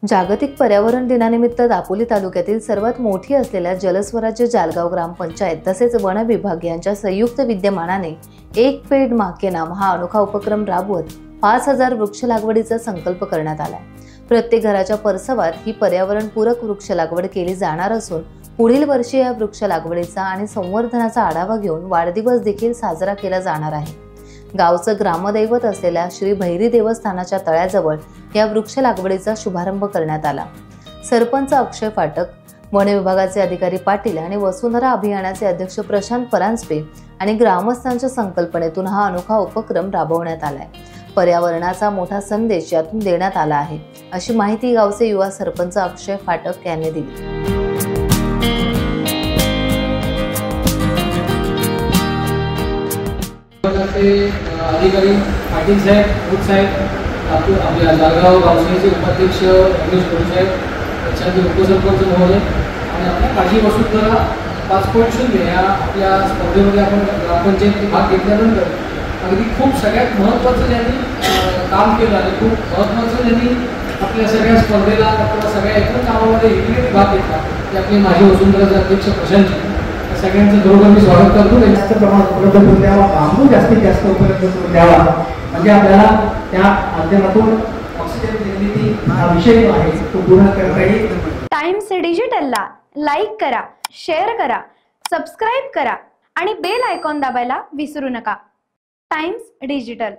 जागतिक पर्यावरण दिनानिमित्त दापोली तालुक्यातील सर्वात मोठी असलेल्या जलस्वराज्य जालगाव ग्रामपंचायत तसेच वन विभाग यांच्या संयुक्त विद्यमानाने एक पेड़ माँ के नाम हा अनोखा उपक्रम राबवत 5000 वृक्ष लागवडीचा संकल्प करण्यात आलाय। प्रत्येक घराच्या परसवात ही पर्यावरणपूरक वृक्ष लागवड केली जाणार असून पुढील वर्षी या वृक्ष लागवडीचा आणि संवर्धनाचा आढावा घेऊन वाढदिवस देखील साजरा केला जाणार आहे। गावचं ग्रामदैवत असलेल्या श्री भैरी देवस्थानाच्या तळ्याजवळ या वृक्ष लागवडीचा शुभारंभ करण्यात आला। सरपंच अक्षय फाटक, वन विभागाचे अधिकारी पाटील आणि वसुंधरा अभियानाचे अध्यक्ष प्रशांत परांजपे आणि ग्रामस्थांच्या संकल्पनेतून हा अनोखा उपक्रम राबवण्यात आलाय। पर्यावरणाचा मोठा संदेश यातून देण्यात आला आहे, अशी माहिती गावचे युवा सरपंच अक्षय फाटक यांनी दिली। अधिकारी पाटील साहेब, भूत साहेब, आपल्या जालगाव गावचे उपाध्यक्ष रमेश कोळी साहेब, त्याच्यानंतर उपसरपंच महोदय आणि आपल्या काळजी वसुंधरा 5.0 या आपल्या स्पर्धेमध्ये आपण ग्रामपंचायतीत भाग घेतल्यानंतर अगदी खूप सगळ्यात महत्त्वाचं ज्यांनी काम केलं आणि खूप महत्त्वाचं ज्यांनी आपल्या सगळ्या स्पर्धेला किंवा सगळ्या एकूण कामामध्ये इकडे भाग घेतला ते आपले माजी वसुंधराचे अध्यक्ष प्रशांत। सगळ्यांचं बरोबर मी स्वागत करतो। जास्त प्रमाणात उपलब्ध करून द्यावा, बांबू जास्तीत जास्त उपलब्ध करून द्यावा, म्हणजे आपल्याला त्या माध्यमातून ऑक्सिजन निर्मिती हा विषय जो आहे तो पूर्ण करता येईल। टाइम्स डिजिटलला लाईक करा, शेअर करा, सबस्क्राइब करा आणि बेल आयकॉन दाबायला विसरू नका। Times digital.